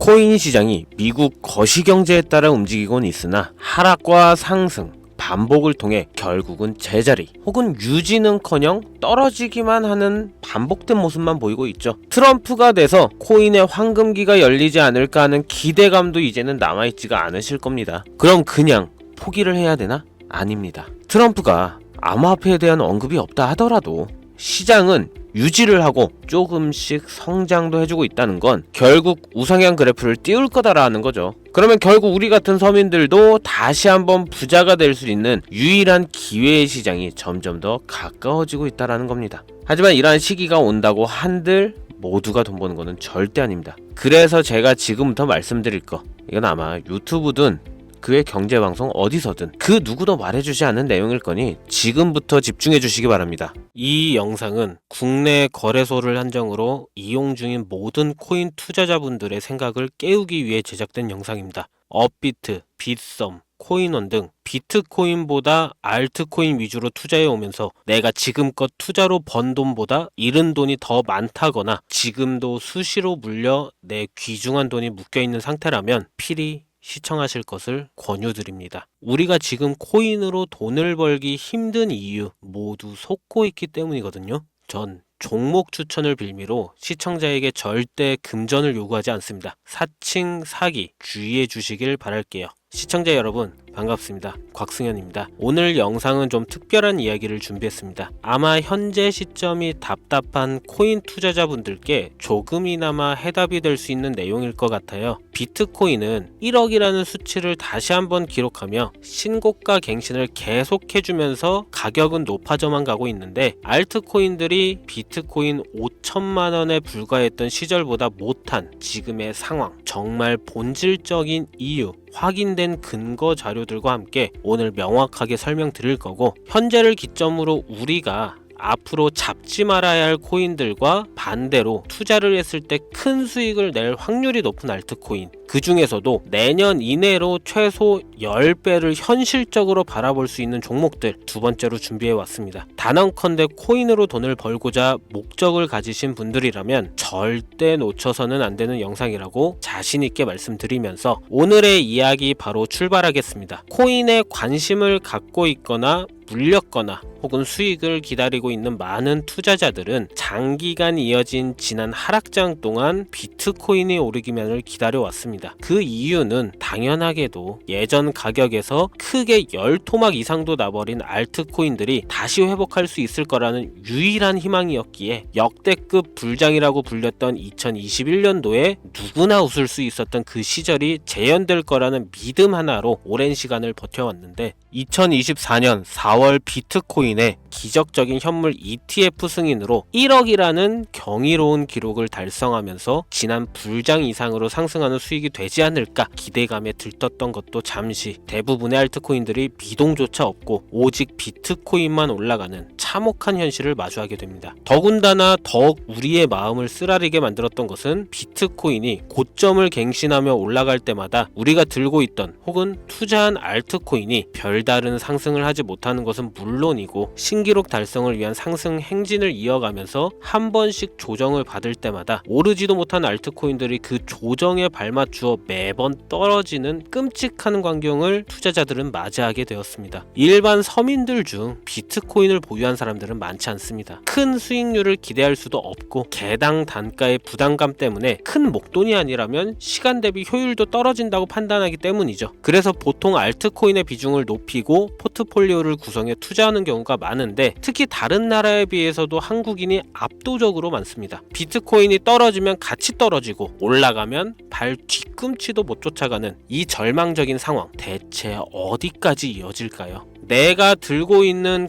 코인 시장이 미국 거시경제에 따라 움직이곤 있으나 하락과 상승, 반복을 통해 결국은 제자리 혹은 유지는커녕 떨어지기만 하는 반복된 모습만 보이고 있죠. 트럼프가 돼서 코인의 황금기가 열리지 않을까 하는 기대감도 이제는 남아있지가 않으실 겁니다. 그럼 그냥 포기를 해야 되나? 아닙니다. 트럼프가 암호화폐에 대한 언급이 없다 하더라도 시장은 유지를 하고 조금씩 성장도 해주고 있다는 건 결국 우상향 그래프를 띄울 거다라는 거죠. 그러면 결국 우리 같은 서민들도 다시 한번 부자가 될 수 있는 유일한 기회의 시장이 점점 더 가까워지고 있다는 겁니다. 하지만 이러한 시기가 온다고 한들 모두가 돈 버는 거는 절대 아닙니다. 그래서 제가 지금부터 말씀드릴 거, 이건 아마 유튜브든 그 외 경제방송 어디서든 그 누구도 말해주지 않은 내용일 거니 지금부터 집중해 주시기 바랍니다. 이 영상은 국내 거래소를 한정으로 이용 중인 모든 코인 투자자분들의 생각을 깨우기 위해 제작된 영상입니다. 업비트, 빗썸, 코인원 등 비트코인보다 알트코인 위주로 투자해 오면서 내가 지금껏 투자로 번 돈보다 잃은 돈이 더 많다거나 지금도 수시로 물려 내 귀중한 돈이 묶여있는 상태라면 필히 시청하실 것을 권유드립니다. 우리가 지금 코인으로 돈을 벌기 힘든 이유 모두 속고 있기 때문이거든요. 전 종목 추천을 빌미로 시청자에게 절대 금전을 요구하지 않습니다. 사칭, 사기 주의해 주시길 바랄게요. 시청자 여러분 반갑습니다. 곽승현입니다. 오늘 영상은 좀 특별한 이야기를 준비했습니다. 아마 현재 시점이 답답한 코인 투자자분들께 조금이나마 해답이 될 수 있는 내용일 것 같아요. 비트코인은 1억이라는 수치를 다시 한번 기록하며 신고가 갱신을 계속해주면서 가격은 높아져만 가고 있는데 알트코인들이 비트코인 5천만 원에 불과했던 시절보다 못한 지금의 상황, 정말 본질적인 이유, 확인된 근거 자료들과 함께 오늘 명확하게 설명드릴 거고, 현재를 기점으로 우리가 앞으로 잡지 말아야 할 코인들과 반대로 투자를 했을 때 큰 수익을 낼 확률이 높은 알트코인, 그 중에서도 내년 이내로 최소 10배를 현실적으로 바라볼 수 있는 종목들 두 번째로 준비해 왔습니다. 단언컨대 코인으로 돈을 벌고자 목적을 가지신 분들이라면 절대 놓쳐서는 안 되는 영상이라고 자신 있게 말씀드리면서 오늘의 이야기 바로 출발하겠습니다. 코인에 관심을 갖고 있거나 물렸거나 혹은 수익을 기다리고 있는 많은 투자자들은 장기간 이어진 지난 하락장 동안 비트코인이 오르기만을 기다려왔습니다. 그 이유는 당연하게도 예전 가격에서 크게 10토막 이상도 나버린 알트코인들이 다시 회복할 수 있을 거라는 유일한 희망이었기에 역대급 불장이라고 불렸던 2021년도에 누구나 웃을 수 있었던 그 시절이 재현될 거라는 믿음 하나로 오랜 시간을 버텨왔는데 2024년 4월 비트코인의 기적적인 현물 ETF 승인으로 1억이라는 경이로운 기록을 달성하면서 지난 불장 이상으로 상승하는 수익이 되지 않을까 기대감에 들떴던 것도 잠시 대부분의 알트코인들이 미동조차 없고 오직 비트코인만 올라가는 참혹한 현실을 마주하게 됩니다. 더군다나 더욱 우리의 마음을 쓰라리게 만들었던 것은 비트코인이 고점을 갱신하며 올라갈 때마다 우리가 들고 있던 혹은 투자한 알트코인이 별다른 상승을 하지 못하는 것은 물론이고 신기록 달성을 위한 상승 행진을 이어가면서 한 번씩 조정을 받을 때마다 오르지도 못한 알트코인들이 그 조정에 발맞추어 매번 떨어지는 끔찍한 광경을 투자자들은 맞이하게 되었습니다. 일반 서민들 중 비트코인을 보유한 사람들은 많지 않습니다. 큰 수익률을 기대할 수도 없고 개당 단가의 부담감 때문에 큰 목돈이 아니라면 시간 대비 효율도 떨어진다고 판단하기 때문이죠. 그래서 보통 알트코인의 비중을 높이고 포트폴리오를 구성해 투자하는 경우가 많은데 특히 다른 나라에 비해서도 한국인이 압도적으로 많습니다. 비트코인이 떨어지면 같이 떨어지고 올라가면 발 뒤꿈치도 못 쫓아가는 이 절망적인 상황, 대체 어디까지 이어질까요? 내가 들고 있는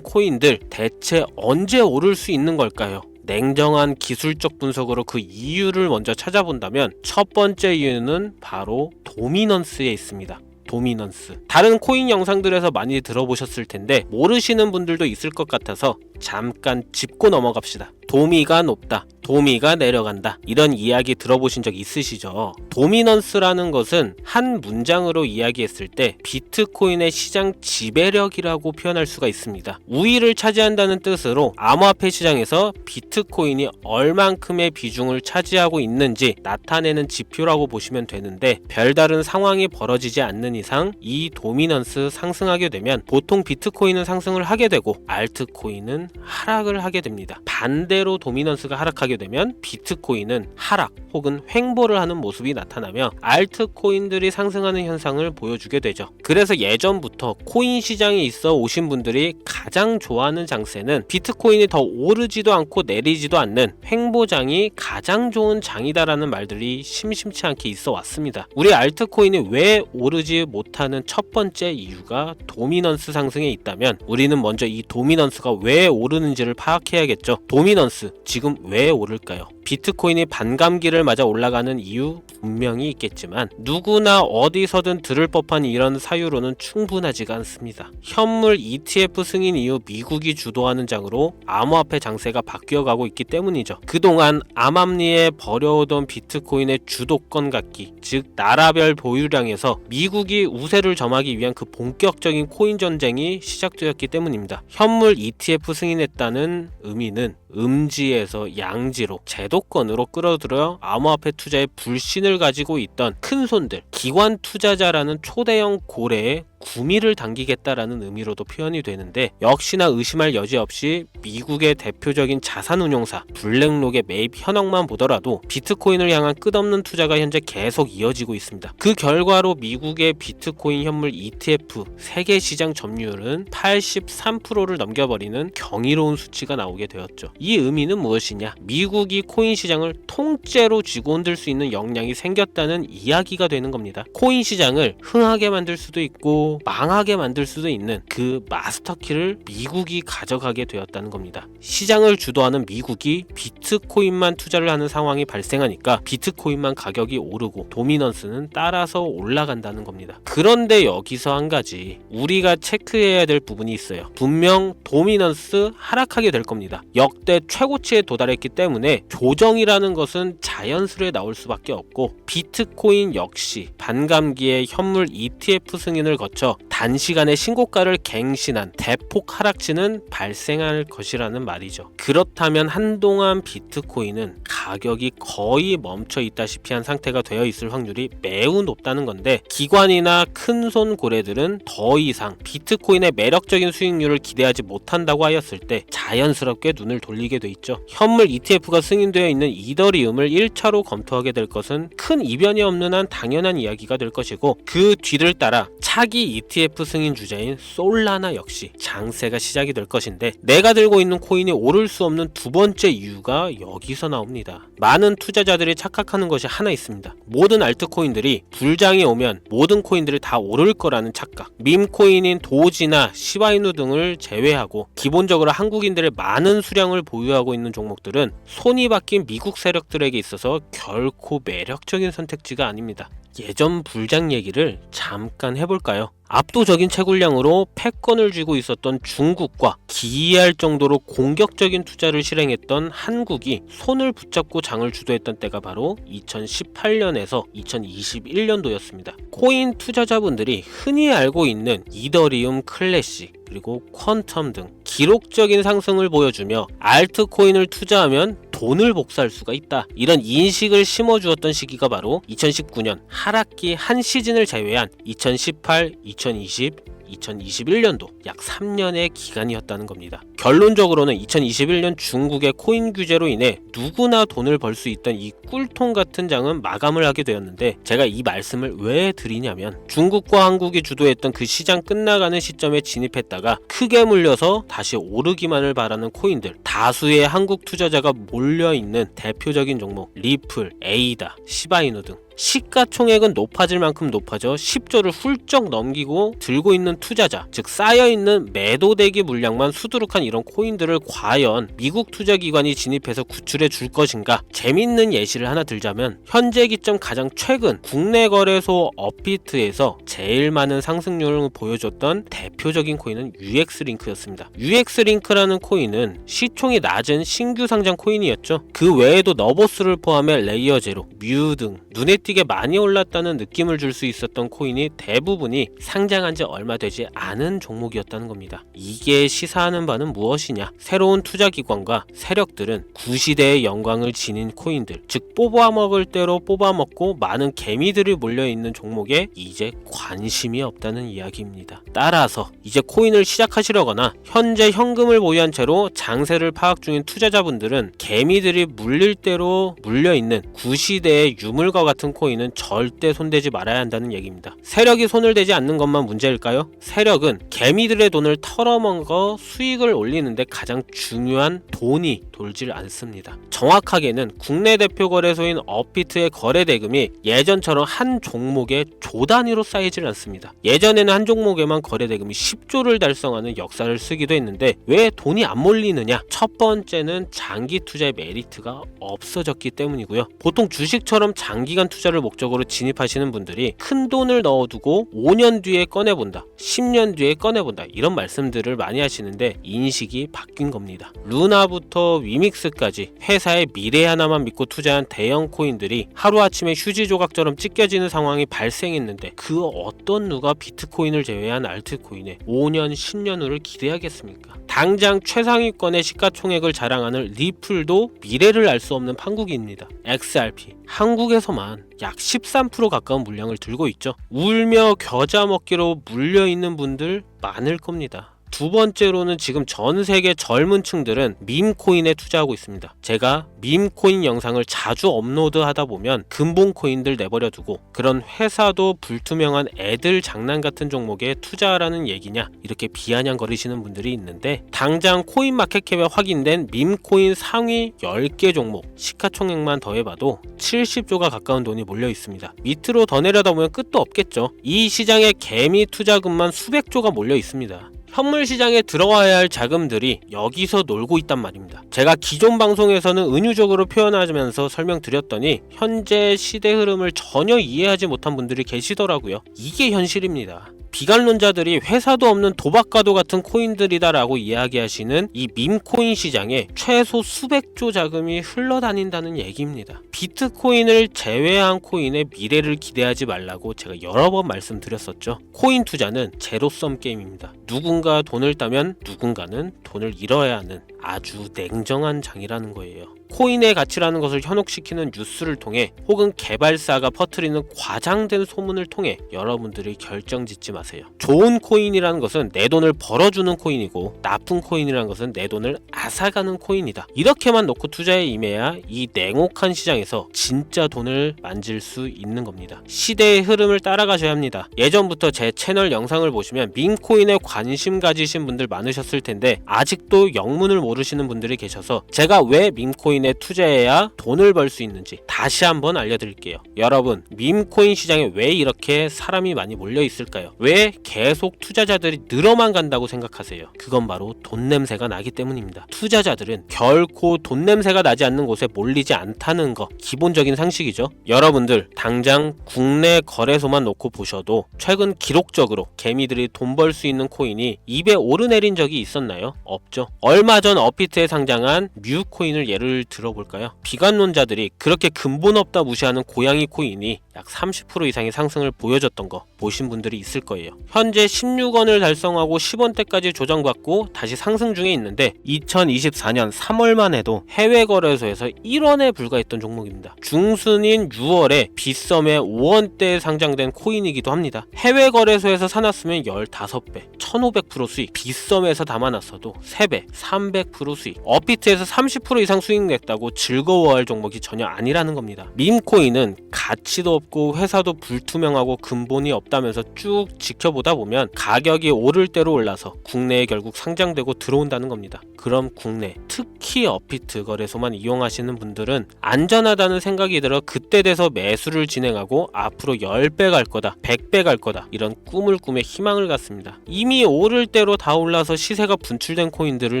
코인들 대체 언제 오를 수 있는 걸까요? 냉정한 기술적 분석으로 그 이유를 먼저 찾아본다면 첫 번째 이유는 바로 도미넌스에 있습니다. 도미넌스. 다른 코인 영상들에서 많이 들어보셨을 텐데 모르시는 분들도 있을 것 같아서 잠깐 짚고 넘어갑시다. 도미가 높다, 도미가 내려간다, 이런 이야기 들어보신 적 있으시죠? 도미넌스라는 것은 한 문장으로 이야기했을 때 비트코인의 시장 지배력이라고 표현할 수가 있습니다. 우위를 차지한다는 뜻으로 암호화폐 시장에서 비트코인이 얼만큼의 비중을 차지하고 있는지 나타내는 지표라고 보시면 되는데, 별다른 상황이 벌어지지 않는 이상 이 도미넌스 상승하게 되면 보통 비트코인은 상승을 하게 되고 알트코인은 하락을 하게 됩니다. 반대로 도미넌스가 하락하게 되면 비트코인은 하락 혹은 횡보를 하는 모습이 나타나며 알트코인들이 상승하는 현상을 보여주게 되죠. 그래서 예전부터 코인 시장에 있어 오신 분들이 가장 좋아하는 장세는 비트코인이 더 오르지도 않고 내리지도 않는 횡보장이 가장 좋은 장이다라는 말들이 심심치 않게 있어 왔습니다. 우리 알트코인이 왜 오르지 못하는 첫 번째 이유가 도미넌스 상승에 있다면, 우리는 먼저 이 도미넌스가 왜 오르는지를 파악해야겠죠. 도미넌스, 지금 왜 오를까요? 비트코인이 반감기를 맞아 올라가는 이유 분명히 있겠지만 누구나 어디서든 들을 법한 이런 사유로는 충분하지가 않습니다. 현물 ETF 승인 이후 미국이 주도하는 장으로 암호화폐 장세가 바뀌어가고 있기 때문이죠. 그동안 암암리에 버려오던 비트코인의 주도권 갖기, 즉 나라별 보유량에서 미국이 우세를 점하기 위한 그 본격적인 코인 전쟁이 시작되었기 때문입니다. 현물 ETF 승인했다는 의미는 음지에서 양지로 제도권으로 끌어들여 암호화폐 투자에 불신을 가지고 있던 큰 손들, 기관 투자자라는 초대형 고래에 구미를 당기겠다라는 의미로도 표현이 되는데, 역시나 의심할 여지 없이 미국의 대표적인 자산운용사 블랙록의 매입 현황만 보더라도 비트코인을 향한 끝없는 투자가 현재 계속 이어지고 있습니다. 그 결과로 미국의 비트코인 현물 ETF 세계 시장 점유율은 83%를 넘겨버리는 경이로운 수치가 나오게 되었죠. 이 의미는 무엇이냐? 미국이 코인 시장을 통째로 쥐고 흔들 수 있는 역량이 생겼다는 이야기가 되는 겁니다. 코인 시장을 흥하게 만들 수도 있고 망하게 만들 수도 있는 그 마스터키를 미국이 가져가게 되었다는 겁니다. 시장을 주도하는 미국이 비트코인만 투자를 하는 상황이 발생하니까 비트코인만 가격이 오르고 도미넌스는 따라서 올라간다는 겁니다. 그런데 여기서 한 가지 우리가 체크해야 될 부분이 있어요. 분명 도미넌스 하락하게 될 겁니다. 역대 최고치에 도달했기 때문에 조정이라는 것은 자연스레 나올 수밖에 없고, 비트코인 역시 반감기에 현물 ETF 승인을 거쳐 단시간에 신고가를 갱신한 대폭 하락치는 발생할 것이라는 말이죠. 그렇다면 한동안 비트코인은 가격이 거의 멈춰 있다시피 한 상태가 되어 있을 확률이 매우 높다는 건데, 기관이나 큰손 고래들은 더 이상 비트코인의 매력적인 수익률을 기대하지 못한다고 하였을 때 자연스럽게 눈을 돌리게 돼 있죠. 현물 ETF가 승인되어 있는 이더리움을 1차로 검토하게 될 것은 큰 이변이 없는 한 당연한 이야기가 될 것이고, 그 뒤를 따라 차기 ETF 승인 주자인 솔라나 역시 장세가 시작이 될 것인데, 내가 들고 있는 코인이 오를 수 없는 두 번째 이유가 여기서 나옵니다. 많은 투자자들이 착각하는 것이 하나 있습니다. 모든 알트코인들이 불장이 오면 모든 코인들이 다 오를 거라는 착각. 밈코인인 도지나 시바이누 등을 제외하고 기본적으로 한국인들의 많은 수량을 보유하고 있는 종목들은 손이 바뀐 미국 세력들에게 있어서 결코 매력적인 선택지가 아닙니다. 예전 불장 얘기를 잠깐 해볼까요? 압도적인 채굴량으로 패권을 쥐고 있었던 중국과 기이할 정도로 공격적인 투자를 실행했던 한국이 손을 붙잡고 장을 주도했던 때가 바로 2018년에서 2021년도였습니다. 코인 투자자분들이 흔히 알고 있는 이더리움 클래식 그리고 퀀텀 등 기록적인 상승을 보여주며 알트코인을 투자하면 돈을 복사할 수가 있다, 이런 인식을 심어주었던 시기가 바로 2019년 하락기 한 시즌을 제외한 2018, 2020, 2021년도 약 3년의 기간이었다는 겁니다. 결론적으로는 2021년 중국의 코인 규제로 인해 누구나 돈을 벌 수 있던 이 꿀통 같은 장은 마감을 하게 되었는데, 제가 이 말씀을 왜 드리냐면, 중국과 한국이 주도했던 그 시장 끝나가는 시점에 진입했다가 크게 물려서 다시 오르기만을 바라는 코인들, 다수의 한국 투자자가 몰려있는 대표적인 종목 리플, 에이다, 시바이누 등 시가총액은 높아질 만큼 높아져 10조를 훌쩍 넘기고 들고 있는 투자자, 즉 쌓여있는 매도대기 물량만 수두룩한 이런 코인들을 과연 미국 투자기관이 진입해서 구출해 줄 것인가? 재밌는 예시를 하나 들자면 현재 기점 가장 최근 국내 거래소 업비트에서 제일 많은 상승률을 보여줬던 대표적인 코인은 UX링크였습니다. UX링크라는 코인은 시총이 낮은 신규 상장 코인이었죠. 그 외에도 너보스를 포함해 레이어 제로, 뮤 등 눈에 띄게 많이 올랐다는 느낌을 줄 수 있었던 코인이 대부분이 상장한 지 얼마 되지 않은 종목이었다는 겁니다. 이게 시사하는 바는 무엇이냐? 새로운 투자기관과 세력들은 구시대의 영광을 지닌 코인들, 즉 뽑아먹을 대로 뽑아먹고 많은 개미들이 몰려있는 종목에 이제 관심이 없다는 이야기입니다. 따라서 이제 코인을 시작하시려거나 현재 현금을 보유한 채로 장세를 파악 중인 투자자분들은 개미들이 물릴 대로 물려있는 구시대의 유물과 같은 코인은 절대 손대지 말아야 한다는 얘기입니다. 세력이 손을 대지 않는 것만 문제일까요? 세력은 개미들의 돈을 털어먹어 수익을 올리는데 가장 중요한 돈이 돌질 않습니다. 정확하게는 국내 대표 거래소인 업비트의 거래 대금이 예전처럼 한 종목에 조 단위로 쌓이질 않습니다. 예전에는 한 종목에만 거래 대금이 10조를 달성하는 역사를 쓰기도 했는데 왜 돈이 안 몰리느냐? 첫 번째는 장기 투자의 메리트가 없어졌기 때문이고요. 보통 주식처럼 장기간 투자를 목적으로 진입하시는 분들이 큰 돈을 넣어두고 5년 뒤에 꺼내본다, 10년 뒤에 꺼내본다 이런 말씀들을 많이 하시는데 인식이 바뀐 겁니다. 루나부터 위믹스까지 회사의 미래 하나만 믿고 투자한 대형 코인들이 하루아침에 휴지 조각처럼 찢겨지는 상황이 발생했는데 그 어떤 누가 비트코인을 제외한 알트코인에 5년, 10년 후를 기대하겠습니까? 당장 최상위권의 시가총액을 자랑하는 리플도 미래를 알 수 없는 판국입니다. XRP 한국에서만 약 13% 가까운 물량을 들고 있죠. 울며 겨자 먹기로 물려있는 분들 많을 겁니다. 두 번째로는 지금 전 세계 젊은 층들은 밈코인에 투자하고 있습니다. 제가 밈코인 영상을 자주 업로드하다 보면 근본코인들 내버려 두고 그런 회사도 불투명한 애들 장난 같은 종목에 투자하라는 얘기냐 이렇게 비아냥거리시는 분들이 있는데 당장 코인마켓캡에 확인된 밈코인 상위 10개 종목 시가총액만 더해봐도 70조가 가까운 돈이 몰려 있습니다. 밑으로 더 내려다보면 끝도 없겠죠. 이 시장에 개미 투자금만 수백조가 몰려 있습니다. 현물 시장에 들어와야 할 자금들이 여기서 놀고 있단 말입니다. 제가 기존 방송에서는 은유적으로 표현하면서 설명드렸더니 현재 시대 흐름을 전혀 이해하지 못한 분들이 계시더라고요. 이게 현실입니다. 비관론자들이 회사도 없는 도박과도 같은 코인들이다라고 이야기하시는 이 밈코인 시장에 최소 수백조 자금이 흘러다닌다는 얘기입니다. 비트코인을 제외한 코인의 미래를 기대하지 말라고 제가 여러 번 말씀드렸었죠. 코인 투자는 제로섬 게임입니다. 누군가 돈을 따면 누군가는 돈을 잃어야 하는 아주 냉정한 장이라는 거예요. 코인의 가치라는 것을 현혹시키는 뉴스를 통해 혹은 개발사가 퍼뜨리는 과장된 소문을 통해 여러분들이 결정짓지 마세요. 좋은 코인이라는 것은 내 돈을 벌어주는 코인이고 나쁜 코인이라는 것은 내 돈을 앗아가는 코인이다. 이렇게만 놓고 투자에 임해야 이 냉혹한 시장에서 진짜 돈을 만질 수 있는 겁니다. 시대의 흐름을 따라가셔야 합니다. 예전부터 제 채널 영상을 보시면 밈코인에 관심 가지신 분들 많으셨을 텐데 아직도 영문을 모르시는 분들이 계셔서 제가 왜 밈코인에 투자해야 돈을 벌 수 있는지 다시 한번 알려드릴게요. 여러분, 밈코인 시장에 왜 이렇게 사람이 많이 몰려 있을까요? 왜 계속 투자자들이 늘어만 간다고 생각하세요? 그건 바로 돈 냄새가 나기 때문입니다. 투자자들은 결코 돈 냄새가 나지 않는 곳에 몰리지 않다는 거 기본적인 상식이죠. 여러분들 당장 국내 거래소만 놓고 보셔도 최근 기록적으로 개미들이 돈 벌 수 있는 코인이 입에 오르내린 적이 있었나요? 없죠. 얼마 전 업비트에 상장한 뮤코인을 예를 들어볼까요? 비관론자들이 그렇게 근본 없다 무시하는 고양이 코인이 약 30% 이상의 상승을 보여줬던 거 보신 분들이 있을 거예요. 현재 16원을 달성하고 10원대까지 조정받고 다시 상승 중에 있는데 2024년 3월만 해도 해외 거래소에서 1원에 불과했던 종목입니다. 중순인 6월에 빗썸에 5원대에 상장된 코인이기도 합니다. 해외 거래소에서 사놨으면 15배, 1500% 수익, 빗썸에서 담아놨어도 3배, 300% 수익, 업비트에서 30% 이상 수익 냈다고 즐거워할 종목이 전혀 아니라는 겁니다. 밈코인은 가치도 없고 회사도 불투명하고 근본이 없다면서 쭉 지켜보다 보면 가격이 오를 대로 올라서 국내에 결국 상장되고 들어온다는 겁니다. 그럼 국내, 특히 업비트 거래소만 이용하시는 분들은 안전하다는 생각이 들어 그때 돼서 매수를 진행하고 앞으로 10배 갈 거다, 100배 갈 거다 이런 꿈을 꾸며 희망을 갖습니다. 이미 오를 대로 다 올라서 시세가 분출된 코인들을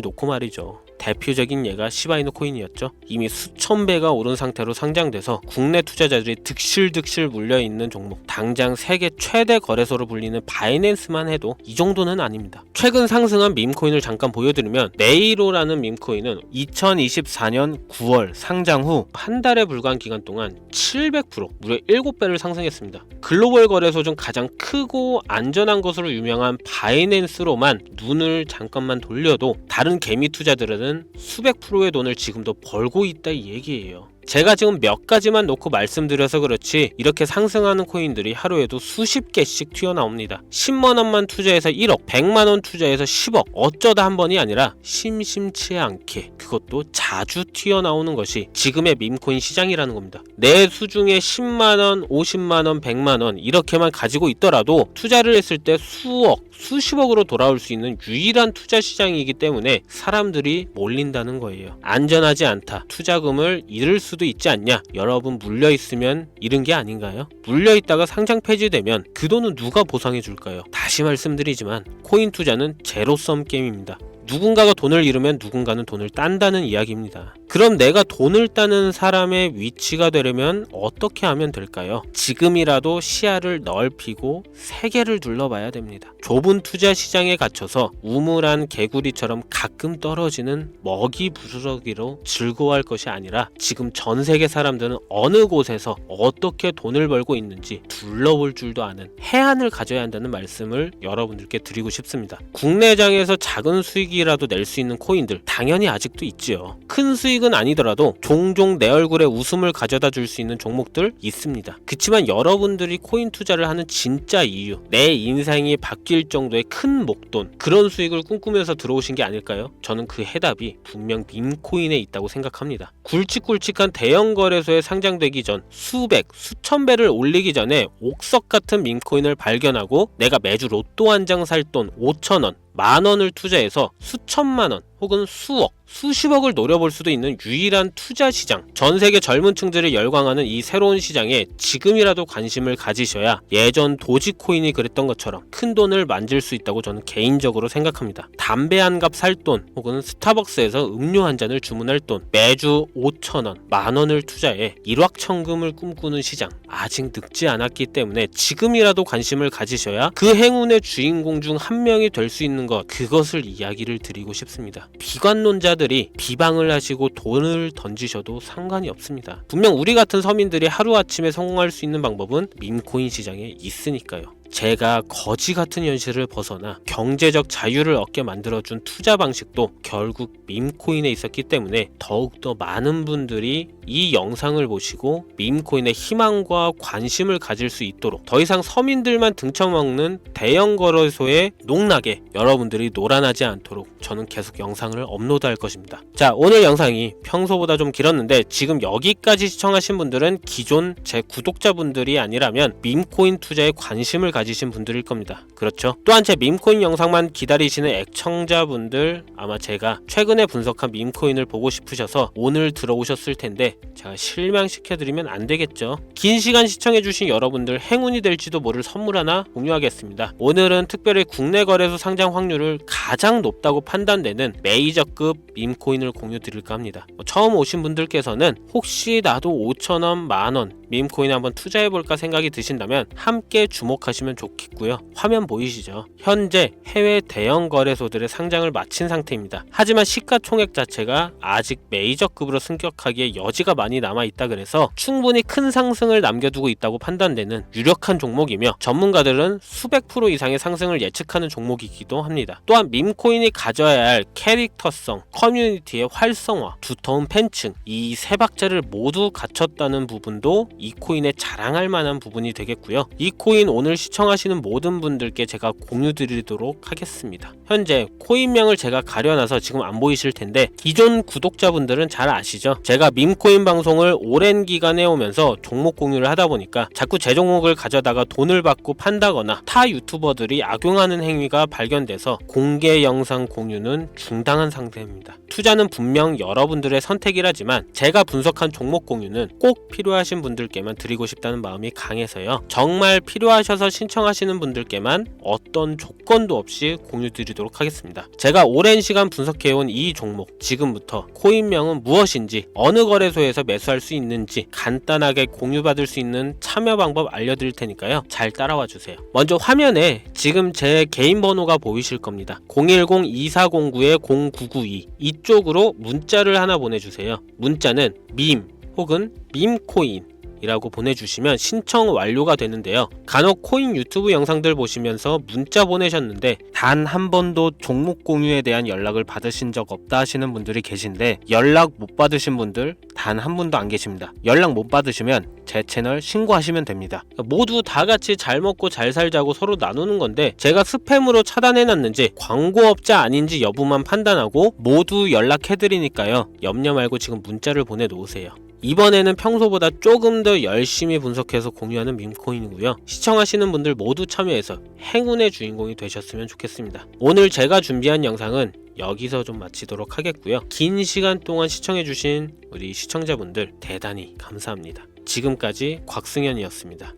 놓고 말이죠. 대표적인 예가 시바이누 코인이었죠. 이미 수천 배가 오른 상태로 상장돼서 국내 투자자들이 득실득실 물려있는 종목, 당장 세계 최대 거래소로 불리는 바이낸스만 해도 이 정도는 아닙니다. 최근 상승한 밈코인을 잠깐 보여드리면 네이로라는 밈코인은 2024년 9월 상장 후 한 달에 불과한 기간 동안 700% 무려 7배를 상승했습니다. 글로벌 거래소 중 가장 크고 안전한 것으로 유명한 바이낸스로만 눈을 잠깐만 돌려도 다른 개미 투자들은 수백 프로의 돈을 지금도 벌고 있다 이 얘기예요. 제가 지금 몇 가지만 놓고 말씀드려서 그렇지 이렇게 상승하는 코인들이 하루에도 수십 개씩 튀어나옵니다. 10만원만 투자해서 1억, 100만원 투자해서 10억, 어쩌다 한 번이 아니라 심심치 않게 그것도 자주 튀어나오는 것이 지금의 밈코인 시장이라는 겁니다. 내 수중에 10만원, 50만원, 100만원 이렇게만 가지고 있더라도 투자를 했을 때 수억, 수십억으로 돌아올 수 있는 유일한 투자 시장이기 때문에 사람들이 몰린다는 거예요. 안전하지 않다. 투자금을 잃을 수도 있지 않냐? 여러분 물려있으면 잃은 게 아닌가요? 물려있다가 상장 폐지되면 그 돈은 누가 보상해 줄까요? 다시 말씀드리지만 코인 투자는 제로섬 게임입니다. 누군가가 돈을 잃으면 누군가는 돈을 딴다는 이야기입니다. 그럼 내가 돈을 따는 사람의 위치가 되려면 어떻게 하면 될까요? 지금이라도 시야를 넓히고 세계를 둘러봐야 됩니다. 좁은 투자 시장에 갇혀서 우물안 개구리처럼 가끔 떨어지는 먹이 부스러기로 즐거워할 것이 아니라 지금 전 세계 사람들은 어느 곳에서 어떻게 돈을 벌고 있는지 둘러볼 줄도 아는 해안을 가져야 한다는 말씀을 여러분들께 드리고 싶습니다. 국내장에서 작은 수익이라도 낼 수 있는 코인들 당연히 아직도 있지요. 큰 수익은 아니더라도 종종 내 얼굴에 웃음을 가져다 줄 수 있는 종목들 있습니다. 그치만 여러분들이 코인 투자를 하는 진짜 이유, 내 인생이 바뀔 정도의 큰 목돈, 그런 수익을 꿈꾸면서 들어오신 게 아닐까요? 저는 그 해답이 분명 밈코인에 있다고 생각합니다. 굵직굵직한 대형 거래소에 상장되기 전 수백, 수천 배를 올리기 전에 옥석 같은 밈코인을 발견하고 내가 매주 로또 한 장 살 돈 5,000원, 10,000원을 투자해서 수천만원 혹은 수억, 수십억을 노려볼 수도 있는 유일한 투자 시장, 전 세계 젊은 층들을 열광하는 이 새로운 시장에 지금이라도 관심을 가지셔야 예전 도지코인이 그랬던 것처럼 큰 돈을 만질 수 있다고 저는 개인적으로 생각합니다. 담배 한 갑 살 돈 혹은 스타벅스에서 음료 한 잔을 주문할 돈, 매주 5,000원, 10,000원을 투자해 일확천금을 꿈꾸는 시장, 아직 늙지 않았기 때문에 지금이라도 관심을 가지셔야 그 행운의 주인공 중 한 명이 될 수 있는 것, 그것을 이야기를 드리고 싶습니다. 비관론자들이 비방을 하시고 돈을 던지셔도 상관이 없습니다. 분명 우리 같은 서민들이 하루아침에 성공할 수 있는 방법은 밈코인 시장에 있으니까요. 제가 거지 같은 현실을 벗어나 경제적 자유를 얻게 만들어준 투자 방식도 결국 밈코인에 있었기 때문에 더욱더 많은 분들이 이 영상을 보시고 밈코인의 희망과 관심을 가질 수 있도록 더 이상 서민들만 등쳐먹는 대형 거래소에 농락에 여러분들이 놀아나지 않도록 저는 계속 영상을 업로드할 것입니다. 자, 오늘 영상이 평소보다 좀 길었는데 지금 여기까지 시청하신 분들은 기존 제 구독자분들이 아니라면 밈코인 투자에 관심을 가지신 분들일 겁니다. 그렇죠? 또한 제 밈코인 영상만 기다리시는 애청자분들, 아마 제가 최근에 분석한 밈코인을 보고 싶으셔서 오늘 들어오셨을 텐데 제가 실망시켜드리면 안 되겠죠. 긴 시간 시청해주신 여러분들 행운이 될지도 모를 선물 하나 공유하겠습니다. 오늘은 특별히 국내 거래소 상장 확률을 가장 높다고 판단되는 메이저급 밈코인을 공유 드릴까 합니다. 처음 오신 분들께서는 혹시 나도 5,000원, 10,000원 밈코인에 한번 투자해볼까 생각이 드신다면 함께 주목하시면 좋겠고요. 화면 보이시죠? 현재 해외 대형 거래소들의 상장을 마친 상태입니다. 하지만 시가총액 자체가 아직 메이저급으로 승격하기에 여지가 많이 남아있다 그래서 충분히 큰 상승을 남겨두고 있다고 판단되는 유력한 종목이며 전문가들은 수백 프로 이상의 상승을 예측하는 종목이기도 합니다. 또한 밈코인이 가져야 할 캐릭터성, 커뮤니티의 활성화, 두터운 팬층, 이 세 박자를 모두 갖췄다는 부분도 이 코인에 자랑할 만한 부분이 되겠고요. 이 코인 오늘 시청하시는 모든 분들께 제가 공유 드리도록 하겠습니다. 현재 코인명을 제가 가려놔서 지금 안 보이실 텐데 기존 구독자분들은 잘 아시죠? 제가 밈코인 방송을 오랜 기간 해오면서 종목 공유를 하다 보니까 자꾸 제 종목을 가져다가 돈을 받고 판다거나 타 유튜버들이 악용하는 행위가 발견돼서 공개 영상 공유는 중단한 상태입니다. 투자는 분명 여러분들의 선택이라지만 제가 분석한 종목 공유는 꼭 필요하신 분들께만 드리고 싶다는 마음이 강해서요. 정말 필요하셔서 신청하시는 분들께만 어떤 조건도 없이 공유 드리도록 하겠습니다. 제가 오랜 시간 분석해온 이 종목, 지금부터 코인명은 무엇인지, 어느 거래소에서 매수할 수 있는지 간단하게 공유받을 수 있는 참여 방법 알려드릴 테니까요. 잘 따라와 주세요. 먼저 화면에 지금 제 개인 번호가 보이실 겁니다. 010-2409-0992 이쪽으로 문자를 하나 보내주세요. 문자는 밈 혹은 밈코인 이라고 보내주시면 신청 완료가 되는데요. 간혹 코인 유튜브 영상들 보시면서 문자 보내셨는데 단 한 번도 종목 공유에 대한 연락을 받으신 적 없다 하시는 분들이 계신데, 연락 못 받으신 분들 단 한 분도 안 계십니다. 연락 못 받으시면 제 채널 신고하시면 됩니다. 모두 다 같이 잘 먹고 잘 살자고 서로 나누는 건데, 제가 스팸으로 차단해놨는지 광고업자 아닌지 여부만 판단하고 모두 연락해드리니까요. 염려 말고 지금 문자를 보내놓으세요. 이번에는 평소보다 조금 더 열심히 분석해서 공유하는 밈코인이고요. 시청하시는 분들 모두 참여해서 행운의 주인공이 되셨으면 좋겠습니다. 오늘 제가 준비한 영상은 여기서 좀 마치도록 하겠고요. 긴 시간 동안 시청해주신 우리 시청자분들 대단히 감사합니다. 지금까지 곽승현이었습니다.